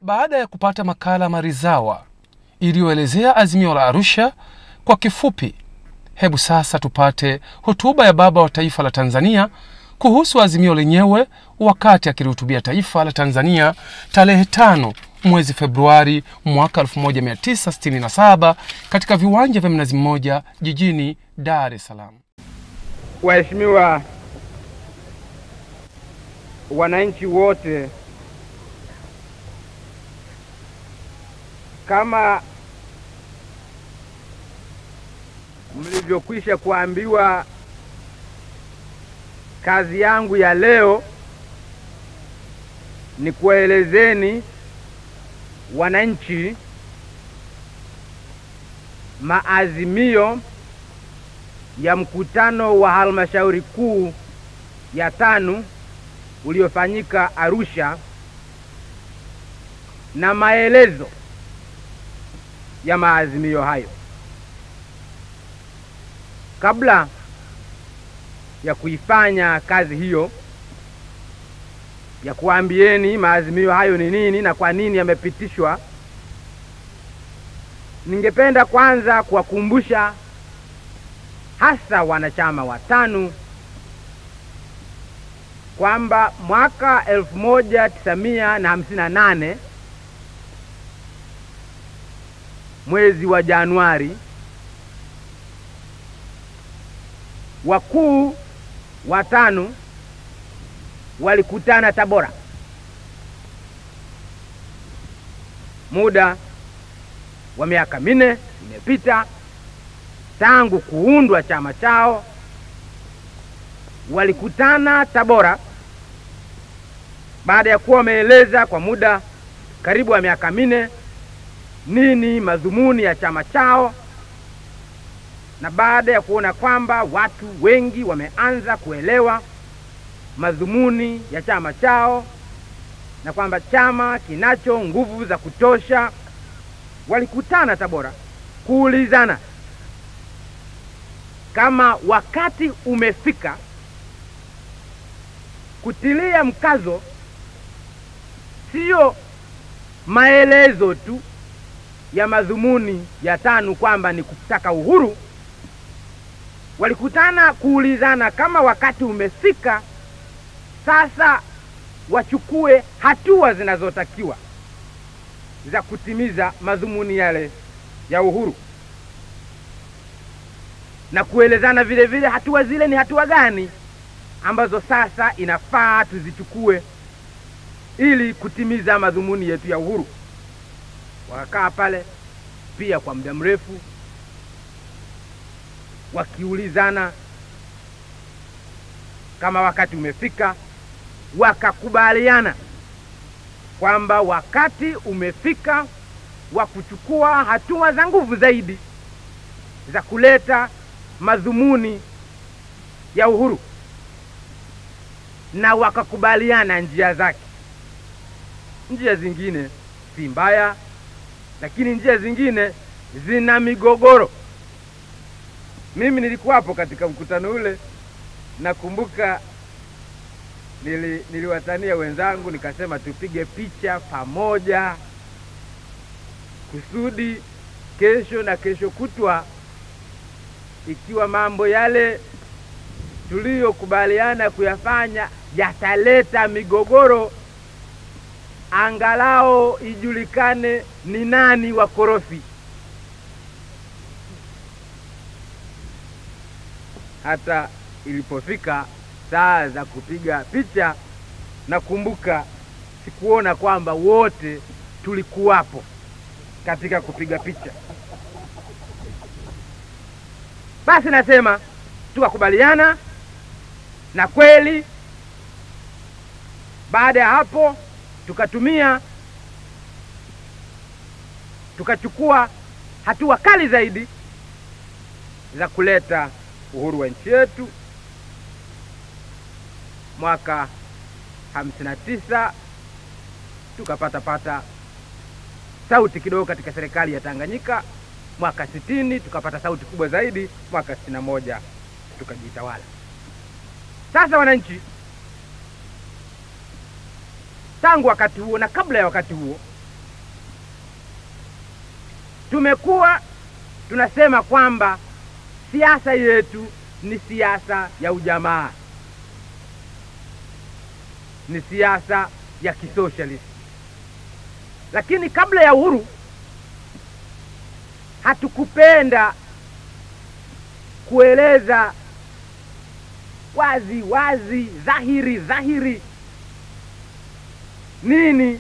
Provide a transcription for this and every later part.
Baada ya kupata makala maridhawa iliyoelezea azimio la Arusha kwa kifupi, hebu sasa tupate hotuba ya Baba wa Taifa la Tanzania kuhusu azimio lenyewe wakati akilihutubia taifa la Tanzania tarehe 5 mwezi Februari mwaka 1967 katika viwanja vya Mnazi Mmoja jijini Dar es Salaam. Waheshimiwa wananchi wote, kama mlivyokwisha kuambiwa, kazi yangu ya leo ni kuelezeni wananchi maazimio ya mkutano wa halmashauri kuu ya 5 uliofanyika Arusha na maelezo ya maazimio hayo. Kabla ya kuifanya kazi hiyo ya kuambieni maazimio hayo ni nini na kwa nini yamepitishwa, ningependa kwanza kuwakumbusha hasa wanachama wa 5 kwamba mwaka 1958 mwezi wa Januari, wakuu wa 5 walikutana Tabora. Muda wa miaka 4 imepita tangu kuundwa chama chao. Walikutana Tabora baada ya kuwa wameeleza kwa muda karibu wa miaka 4 nini madhumuni ya chama chao, na baada ya kuona kwamba watu wengi wameanza kuelewa madhumuni ya chama chao na kwamba chama kinacho nguvu za kutosha, walikutana Tabora kuulizana kama wakati umefika kutilia mkazo sio maelezo tu ya madhumuni ya 5 kwamba ni kutaka uhuru. Walikutana kuulizana kama wakati umefika sasa wachukue hatua zinazotakiwa za kutimiza madhumuni yale ya uhuru, na kuelezana vile vile hatua zile ni hatua gani ambazo sasa inafaa tuzichukue ili kutimiza madhumuni yetu ya uhuru. Wakakaa pale pia kwa muda mrefu wakiulizana kama wakati umefika, wakakubaliana kwamba wakati umefika wa kuchukua hatua za nguvu zaidi za kuleta madhumuni ya uhuru, na wakakubaliana njia zake. Njia zingine si mbaya, lakini njia zingine zina migogoro. Mimi nilikuwapo katika mkutano ule. Nakumbuka niliwatania wenzangu nikasema tupige picha pamoja kusudi kesho na kesho kutwa, ikiwa mambo yale tuliyokubaliana kuyafanya yataleta migogoro, angalao ijulikane ni nani wakorofi. Hata ilipofika saa za kupiga picha, nakumbuka sikuona kwamba wote tulikuwapo katika kupiga picha. Basi nasema tukakubaliana, na kweli baada ya hapo tukachukua hatua kali zaidi za kuleta uhuru wa nchi yetu. Mwaka 59 tukapata sauti kidogo katika serikali ya Tanganyika. Mwaka 60 tukapata sauti kubwa zaidi. Mwaka 61 tukajitawala. Sasa wananchi, tangu wakati huo na kabla ya wakati huo, tumekuwa tunasema kwamba siasa yetu ni siasa ya ujamaa, ni siasa ya kisocialist. Lakini kabla ya uhuru hatukupenda kueleza wazi wazi, dhahiri nini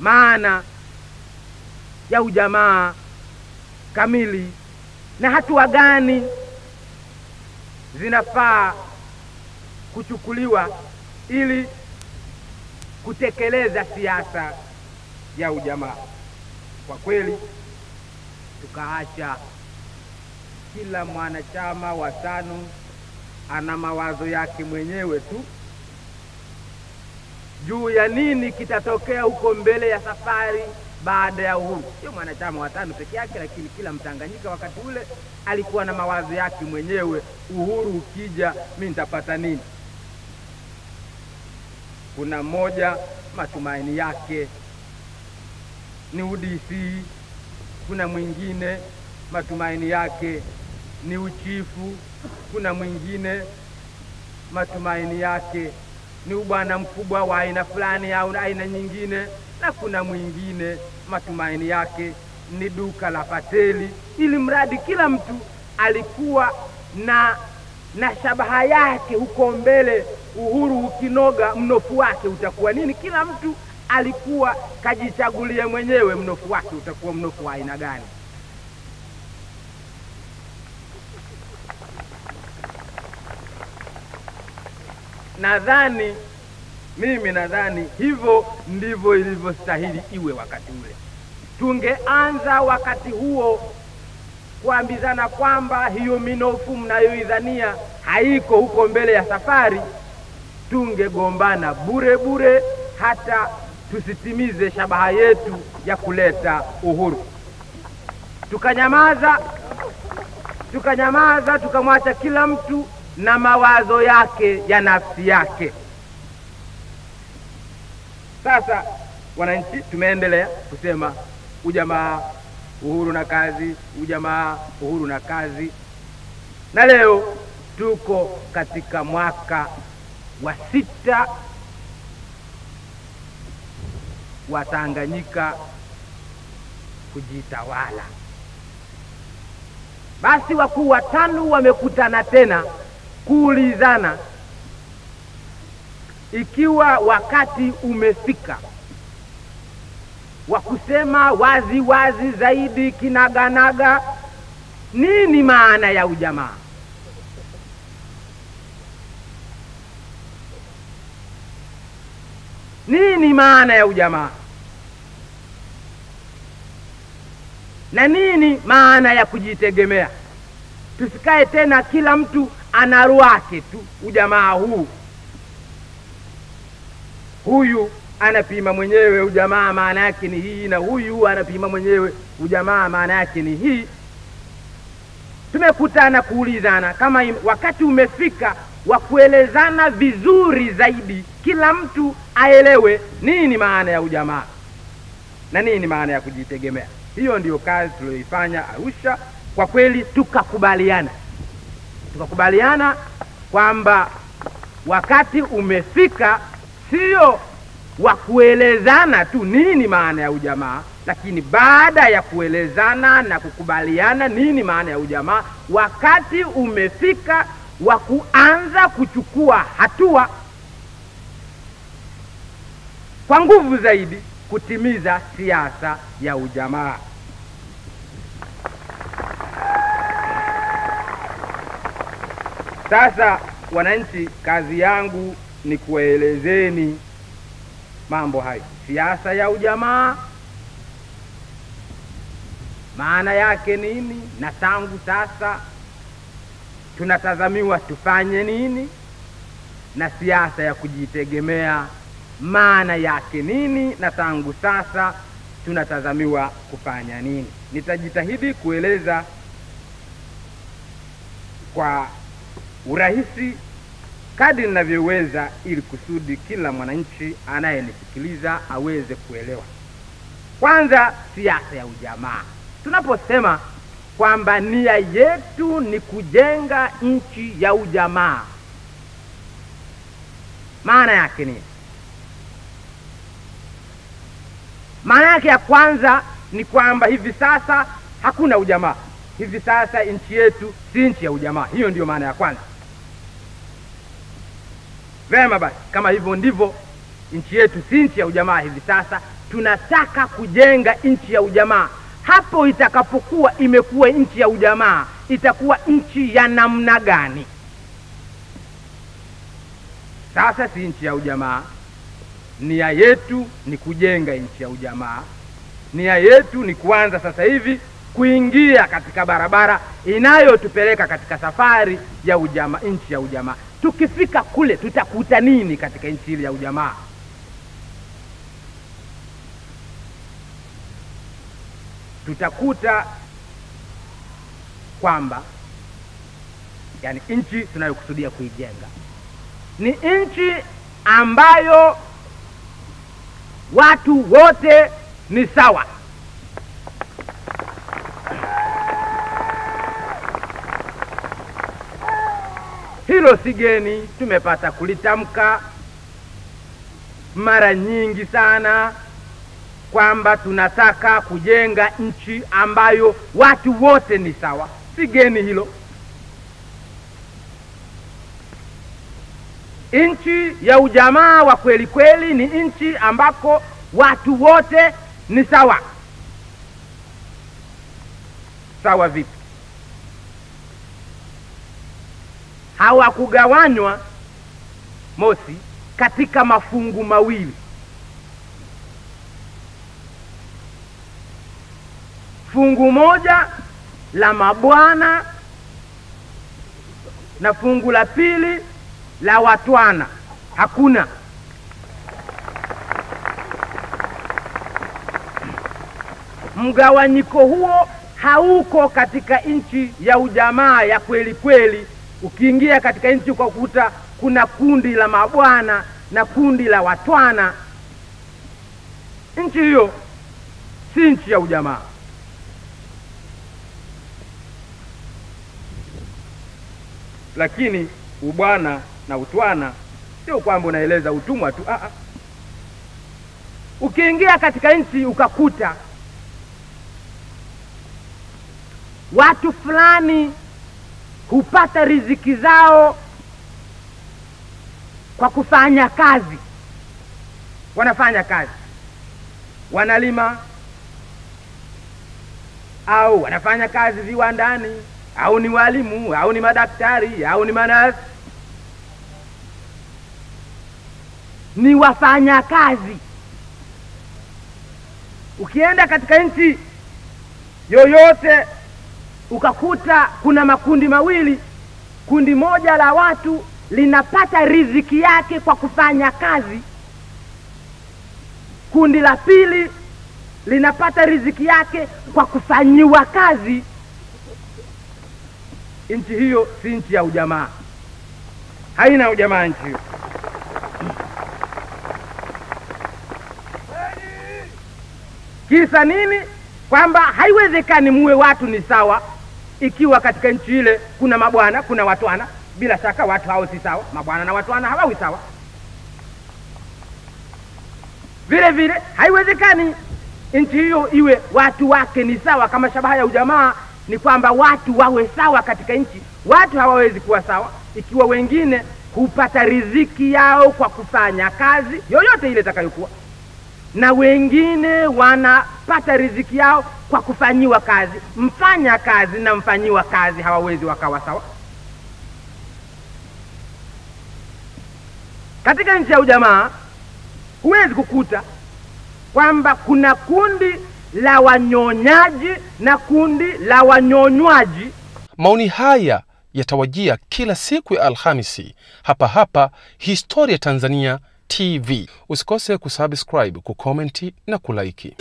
maana ya ujamaa kamili na hatua gani zinafaa kuchukuliwa ili kutekeleza siasa ya ujamaa. Kwa kweli tukaacha kila mwanachama wa TANU ana mawazo yake mwenyewe tu juu ya nini kitatokea huko mbele ya safari baada ya uhuru. Sio mwanachama wa TANU peke yake, lakini kila Mtanganyika wakati ule alikuwa na mawazo yake mwenyewe. Uhuru ukija mimi nitapata nini? Kuna mmoja matumaini yake ni UDC, kuna mwingine matumaini yake ni uchifu, kuna mwingine matumaini yake ni ubwana mkubwa wa aina fulani au aina nyingine, na kuna mwingine matumaini yake ni duka la Pateli. Ili mradi kila mtu alikuwa na shabaha yake huko mbele. Uhuru ukinoga mnofu wake utakuwa nini? Kila mtu alikuwa kajichagulia mwenyewe mnofu wake utakuwa mnofu wa aina gani. Mimi nadhani hivyo ndivyo ilivyostahili iwe wakati ule. Tungeanza wakati huo kuambizana kwamba hiyo minofu mnayoidhania haiko huko mbele ya safari, tungegombana bure hata tusitimize shabaha yetu ya kuleta uhuru. Tukanyamaza, tukamwacha kila mtu na mawazo yake ya nafsi yake. Sasa wananchi tumeendelea kusema ujamaa, uhuru na kazi, ujamaa, uhuru na kazi. Na leo tuko katika mwaka wa 6 wa Tanganyika kujitawala. Basi wakuu wa TANU wamekutana tena kuulizana ikiwa wakati umefika wa kusema wazi zaidi kinaganaga nini maana ya ujamaa. Nini maana ya ujamaa? Na nini maana ya kujitegemea? Tusikae tena kila mtu ana ruake tu ujamaa huu. Huyu anapima mwenyewe ujamaa maana yake ni hii, na huyu anapima mwenyewe ujamaa maana yake ni hii. Tumekutana kuulizana kama wakati umefika wa kuelezana vizuri zaidi, kila mtu aelewe nini maana ya ujamaa na nini maana ya kujitegemea. Hiyo ndiyo kazi tuliyoifanya Arusha. Kwa kweli tukakubaliana kwamba wakati umefika sio wa kuelezana tu nini maana ya ujamaa, lakini baada ya kuelezana na kukubaliana nini maana ya ujamaa, wakati umefika wa kuanza kuchukua hatua kwa nguvu zaidi kutimiza siasa ya ujamaa. Sasa wananchi, kazi yangu ni kuelezeni mambo hayo. Siasa ya ujamaa maana yake nini, na tangu sasa tunatazamiwa tufanye nini, na siasa ya kujitegemea maana yake nini, na tangu sasa tunatazamiwa kufanya nini. Nitajitahidi kueleza kwa urahisi kadri ninavyoweza ili kusudi kila mwananchi anayenisikiliza aweze kuelewa. Kwanza, siasa ya ujamaa Tunaposema kwamba nia yetu ni kujenga nchi ya ujamaa, maana yake ni, maana yake ya kwanza ni kwamba hivi sasa hakuna ujamaa. Hivi sasa nchi yetu si nchi ya ujamaa. Hiyo ndiyo maana ya kwanza. Vema basi, kama hivyo ndivyo nchi yetu si nchi ya ujamaa hivi sasa, tunataka kujenga nchi ya ujamaa. Hapo itakapokuwa imekuwa nchi ya ujamaa, itakuwa nchi ya namna gani? Sasa si nchi ya ujamaa. Nia yetu ni kujenga nchi ya ujamaa. Nia yetu ni kuanza sasa hivi kuingia katika barabara inayotupeleka katika safari ya ujamaa, nchi ya ujamaa. Tukifika kule tutakuta nini katika nchi ile ya ujamaa? Tutakuta kwamba yani nchi tunayokusudia kuijenga ni nchi ambayo watu wote ni sawa. Hilo si geni, tumepata kulitamka mara nyingi sana kwamba tunataka kujenga nchi ambayo watu wote ni sawa. Si geni hilo. Nchi ya ujamaa wa kweli kweli ni nchi ambako watu wote ni sawa. Sawa vipi? Hawakugawanywa mosi katika mafungu mawili. Fungu moja la mabwana na fungu la pili la watwana. Hakuna. Mgawanyiko huo hauko katika nchi ya ujamaa ya kweli kweli. Ukiingia katika nchi ukakuta kuna kundi la mabwana na kundi la watwana, nchi hiyo si nchi ya ujamaa. Lakini ubwana na utwana sio kwamba unaeleza utumwa tu. Ukiingia katika nchi ukakuta watu fulani hupata riziki zao kwa kufanya kazi. Wanafanya kazi, wanalima, au wanafanya kazi viwandani, au ni walimu, au ni madaktari, au ni manasi. Ni wafanya kazi. Ukienda katika nchi yoyote ukakuta kuna makundi mawili. Kundi moja la watu linapata riziki yake kwa kufanya kazi. Kundi la pili linapata riziki yake kwa kufanyiwa kazi. Nchi hiyo si nchi ya ujamaa. Haina ujamaa nchi hiyo. Kisa nini? Kwamba haiwezekani muwe watu ni sawa ikiwa katika nchi ile kuna mabwana, kuna watwana. Bila shaka watu hao si sawa, mabwana na watwana hawawi sawa. Vile vile haiwezekani nchi hiyo iwe watu wake ni sawa. Kama shabaha ya ujamaa ni kwamba watu wawe sawa katika nchi. Watu hawawezi kuwa sawa ikiwa wengine hupata riziki yao kwa kufanya kazi yoyote ile itakayokuwa, na wengine wanapata riziki yao kwa kufanyiwa kazi. Mfanya kazi na mfanyiwa kazi hawawezi wakawa sawa. Katika nchi ya ujamaa huwezi kukuta kwamba kuna kundi la wanyonyaji na kundi la wanyonywaji. Maoni haya yatawajia kila siku ya Alhamisi hapa Historia Tanzania TV. Usikose kusubscribe, kukomenti na kulike.